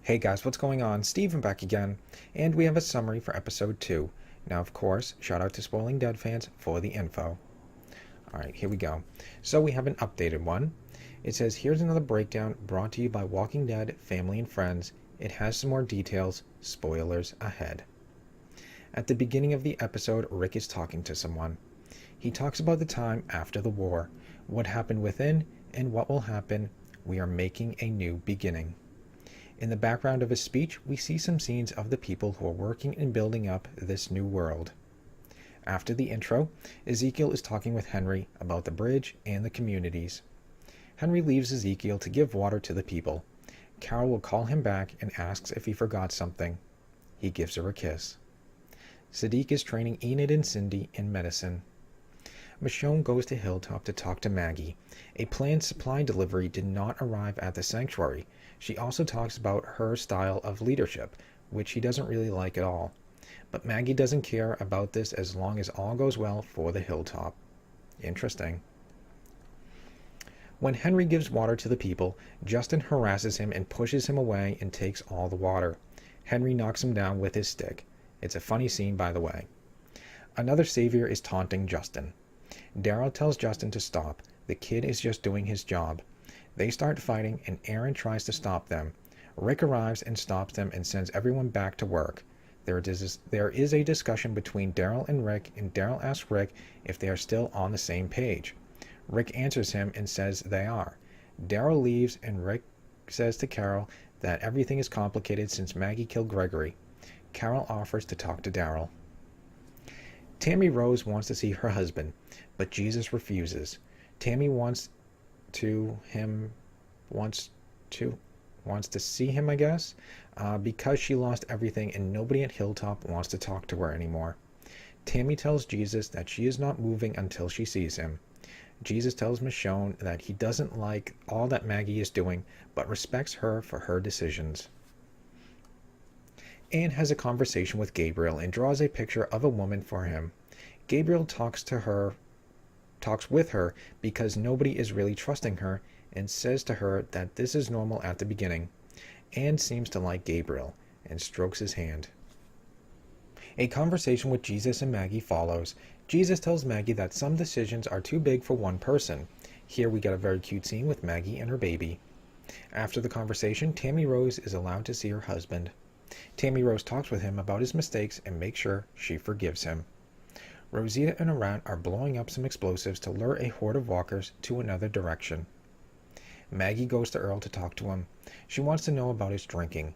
Hey guys, what's going on? Steven back again, and we have a summary for episode 2. Now, of course, shout out to Spoiling Dead fans for the info. Alright, here we go. So we have an updated one. It says, here's another breakdown brought to you by Walking Dead, Family and Friends. It has some more details, spoilers ahead. At the beginning of the episode, Rick is talking to someone. He talks about the time after the war, what happened within, and what will happen. We are making a new beginning. In the background of his speech, we see some scenes of the people who are working and building up this new world. After the intro, Ezekiel is talking with Henry about the bridge and the communities. Henry leaves Ezekiel to give water to the people. Carol will call him back and asks if he forgot something. He gives her a kiss. Siddiq is training Enid and Cindy in medicine. Michonne goes to Hilltop to talk to Maggie. A planned supply delivery did not arrive at the sanctuary. She also talks about her style of leadership, which he doesn't really like at all. But Maggie doesn't care about this as long as all goes well for the Hilltop. Interesting. When Henry gives water to the people, Justin harasses him and pushes him away and takes all the water. Henry knocks him down with his stick. It's a funny scene, by the way. Another savior is taunting Justin. Daryl tells Justin to stop. The kid is just doing his job. They start fighting and Aaron tries to stop them. Rick arrives and stops them and sends everyone back to work. There is a discussion between Daryl and Rick, and Daryl asks Rick if they are still on the same page. Rick answers him and says they are. Daryl leaves and Rick says to Carol that everything is complicated since Maggie killed Gregory. Carol offers to talk to Daryl. Tammy Rose wants to see her husband, but Jesus refuses. Tammy wants to see him, I guess, because she lost everything and nobody at Hilltop wants to talk to her anymore. Tammy tells Jesus that she is not moving until she sees him. Jesus tells Michonne that he doesn't like all that Maggie is doing, but respects her for her decisions. Anne has a conversation with Gabriel and draws a picture of a woman for him. Gabriel talks with her because nobody is really trusting her and says to her that this is normal at the beginning. Anne seems to like Gabriel and strokes his hand. A conversation with Jesus and Maggie follows. Jesus tells Maggie that some decisions are too big for one person. Here we get a very cute scene with Maggie and her baby. After the conversation, Tammy Rose is allowed to see her husband. Tammy Rose talks with him about his mistakes and makes sure she forgives him. Rosita and Arant are blowing up some explosives to lure a horde of walkers to another direction. Maggie goes to Earl to talk to him. She wants to know about his drinking.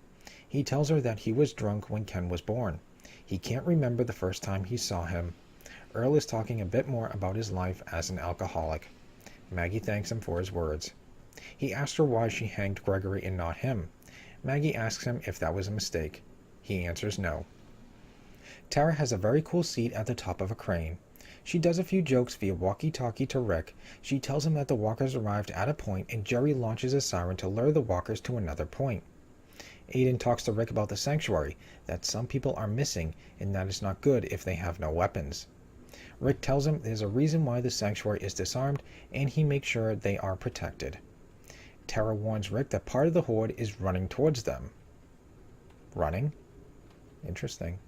He tells her that he was drunk when Ken was born. He can't remember the first time he saw him. Earl is talking a bit more about his life as an alcoholic. Maggie thanks him for his words. He asks her why she hanged Gregory and not him. Maggie asks him if that was a mistake. He answers no. Tara has a very cool seat at the top of a crane. She does a few jokes via walkie-talkie to Rick. She tells him that the walkers arrived at a point and Jerry launches a siren to lure the walkers to another point. Aiden talks to Rick about the sanctuary, that some people are missing and that it's not good if they have no weapons. Rick tells him there's a reason why the sanctuary is disarmed and he makes sure they are protected. Tara warns Rick that part of the horde is running towards them. Running? Interesting.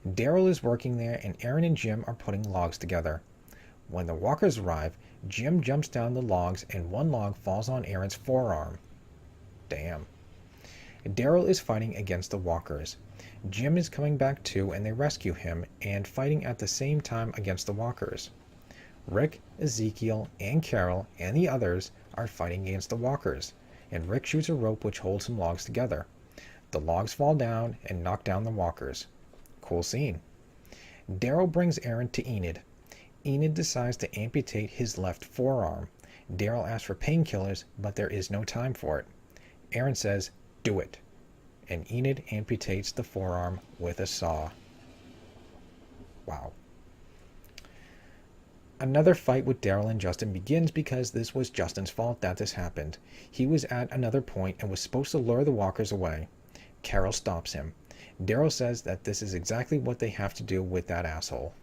Daryl is working there and Aaron and Jim are putting logs together. When the walkers arrive, Jim jumps down the logs and one log falls on Aaron's forearm. Damn. Daryl is fighting against the walkers. Jim is coming back too and they rescue him and fighting at the same time against the walkers. Rick, Ezekiel, and Carol and the others are fighting against the walkers, and Rick shoots a rope which holds some logs together. The logs fall down and knock down the walkers. Cool scene. Daryl brings Aaron to Enid. Enid decides to amputate his left forearm. Daryl asks for painkillers, but there is no time for it. Aaron says, "Do it," and Enid amputates the forearm with a saw. Wow. Another fight with Daryl and Justin begins because this was Justin's fault that this happened. He was at another point and was supposed to lure the walkers away. Carol stops him. Daryl says that this is exactly what they have to do with that asshole.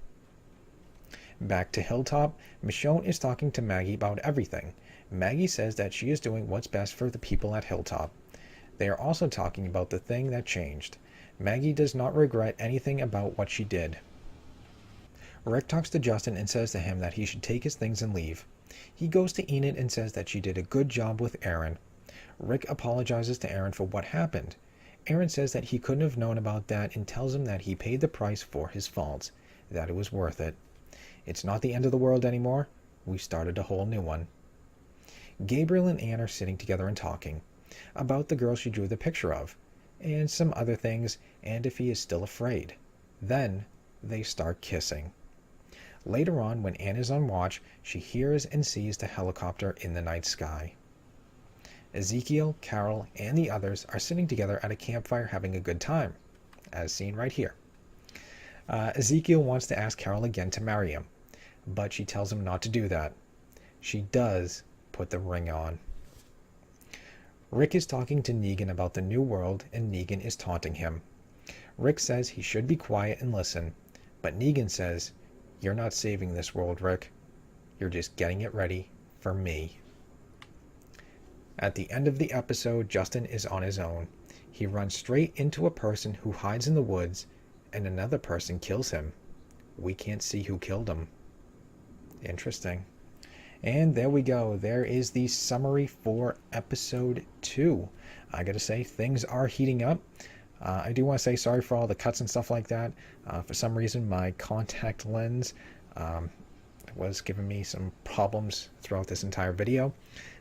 Back to Hilltop, Michonne is talking to Maggie about everything. Maggie says that she is doing what's best for the people at Hilltop. They are also talking about the thing that changed. Maggie does not regret anything about what she did. Rick talks to Justin and says to him that he should take his things and leave. He goes to Enid and says that she did a good job with Aaron. Rick apologizes to Aaron for what happened. Aaron says that he couldn't have known about that and tells him that he paid the price for his faults, that it was worth it. It's not the end of the world anymore. We started a whole new one. Gabriel and Anne are sitting together and talking about the girl she drew the picture of, and some other things, and if he is still afraid. Then they start kissing. Later on, when Anne is on watch, she hears and sees the helicopter in the night sky. Ezekiel, Carol, and the others are sitting together at a campfire having a good time, as seen right here. Ezekiel wants to ask Carol again to marry him, but she tells him not to do that. She does put the ring on. Rick is talking to Negan about the new world, and Negan is taunting him. Rick says he should be quiet and listen, but Negan says, "You're not saving this world, Rick. You're just getting it ready for me." At the end of the episode, Justin is on his own. He runs straight into a person who hides in the woods, and another person kills him. We can't see who killed him. Interesting. And there we go. There is the summary for episode 2. I gotta say, things are heating up. I do want to say sorry for all the cuts and stuff like that. For some reason, my contact lens was giving me some problems throughout this entire video.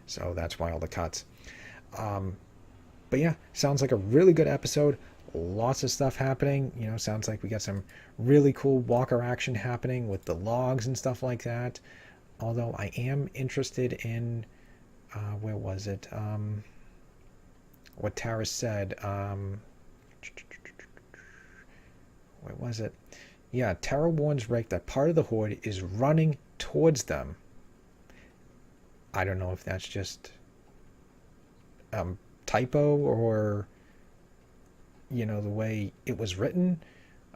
So that's why all the cuts. But yeah, sounds like a really good episode. Lots of stuff happening. You know, sounds like we got some really cool Walker action happening with the logs and stuff like that. Although I am interested in, where was it? What Tara said. Where was it? Yeah, Tara warns Rick that part of the Horde is running towards them. I don't know if that's just typo or, you know, the way it was written,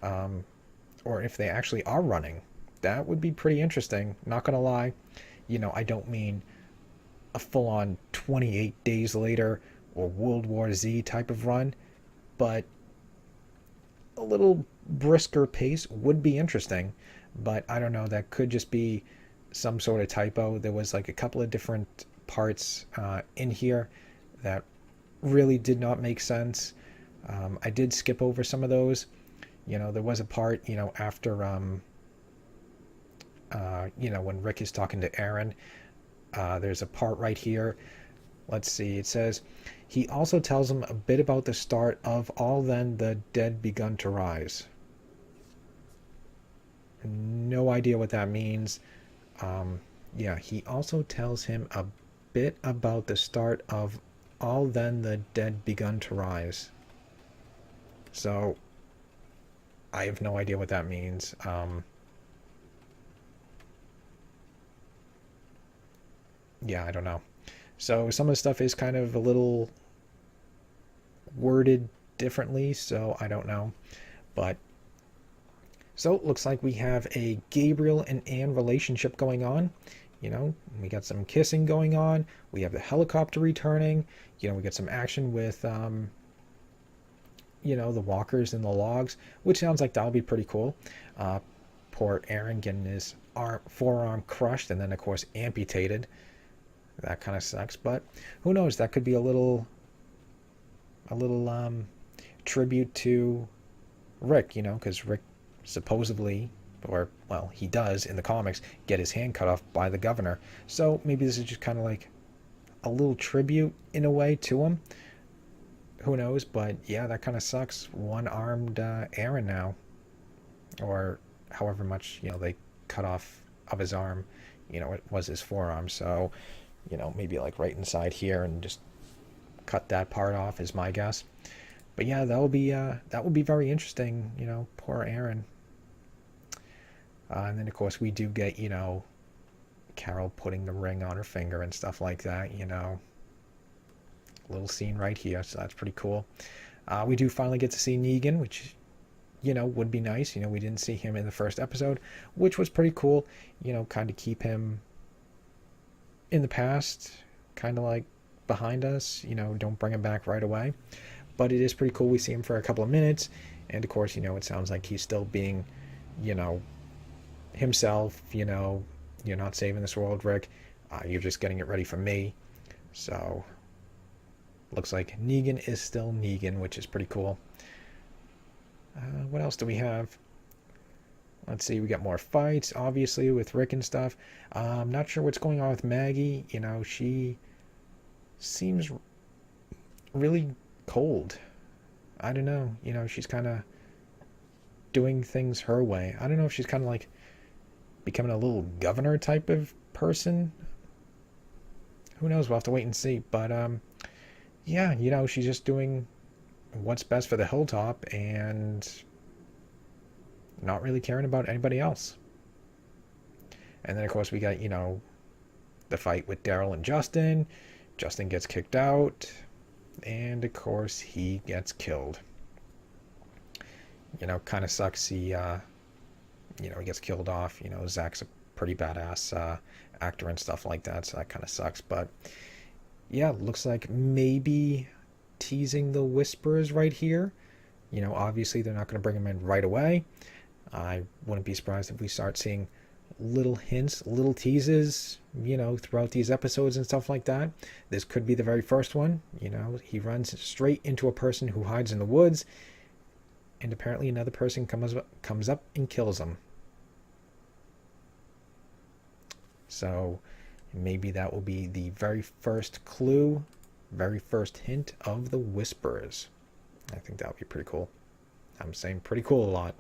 or if they actually are running. That would be pretty interesting. Not gonna lie. You know, I don't mean a full-on 28 days later or World War Z type of run, but a little brisker pace would be interesting. But I don't know, that could just be some sort of typo. There was like a couple of different parts in here that really did not make sense. I did skip over some of those. You know, there was a part, you know, after you know, when Rick is talking to Aaron, there's a part right here. Let's see, it says, he also tells him a bit about the start of all then the dead begun to rise. No idea what that means. Yeah, he also tells him a bit about the start of all then the dead begun to rise. So, I have no idea what that means. Yeah, I don't know. So some of the stuff is kind of a little worded differently, so I don't know. But so it looks like we have a Gabriel and Anne relationship going on. You know, we got some kissing going on. We have the helicopter returning. You know, we got some action with, you know, the walkers and the logs, which sounds like that'll be pretty cool. Poor Aaron getting his forearm crushed and then, of course, amputated. That kind of sucks, but who knows? That could be a little tribute to Rick, you know, because Rick supposedly, or well, he does in the comics, get his hand cut off by the governor. So maybe this is just kind of like a little tribute in a way to him. Who knows? But yeah, that kind of sucks. One-armed Aaron now, or however much, you know, they cut off of his arm. You know, it was his forearm, so. You know, maybe like right inside here and just cut that part off is my guess. But yeah, that will be very interesting. You know, poor Aaron. And then of course we do get, you know, Carol putting the ring on her finger and stuff like that. You know, little scene right here, so that's pretty cool. We do finally get to see Negan, which, you know, would be nice. You know, we didn't see him in the first episode, which was pretty cool. You know, kind of keep him in the past, kind of like behind us. You know, don't bring him back right away. But it is pretty cool. We see him for a couple of minutes. And of course, you know, it sounds like he's still being, you know, himself. You know, you're not saving this world, Rick. You're just getting it ready for me. So, looks like Negan is still Negan, which is pretty cool. What else do we have? Let's see, we got more fights, obviously, with Rick and stuff. I'm not sure what's going on with Maggie. You know, she seems really cold. I don't know. You know, she's kind of doing things her way. I don't know if she's kind of like becoming a little governor type of person. Who knows? We'll have to wait and see. But, yeah, you know, she's just doing what's best for the hilltop and not really caring about anybody else. And then, of course, we got, you know, the fight with Daryl and Justin. Justin gets kicked out. And, of course, he gets killed. You know, kind of sucks. He gets killed off. You know, Zach's a pretty badass actor and stuff like that, so that kind of sucks. But, yeah, looks like maybe teasing the Whisperers right here. You know, obviously they're not going to bring him in right away. I wouldn't be surprised if we start seeing little hints, little teases, you know, throughout these episodes and stuff like that. This could be the very first one. You know, he runs straight into a person who hides in the woods, and apparently another person comes up and kills him. So maybe that will be the very first clue, very first hint of the Whisperers. I think that would be pretty cool. I'm saying pretty cool a lot.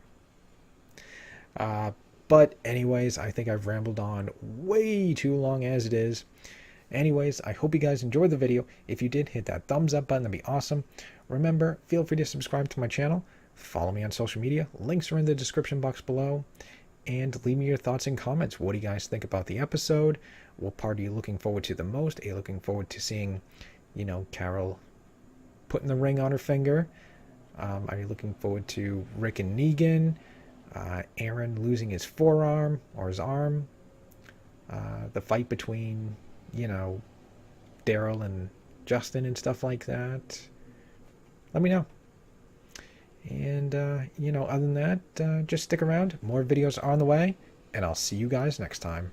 But anyways, I think I've rambled on way too long as it is. Anyways, I hope you guys enjoyed the video. If you did, hit that thumbs up button. That'd be awesome. Remember, feel free to subscribe to my channel. Follow me on social media. Links are in the description box below. And leave me your thoughts and comments. What do you guys think about the episode? What part are you looking forward to the most? Are you looking forward to seeing, you know, Carol putting the ring on her finger? Are you looking forward to Rick and Negan? Aaron losing his forearm or his arm? The fight between, you know, Daryl and Justin and stuff like that? Let me know. And, you know, other than that, just stick around. More videos are on the way, and I'll see you guys next time.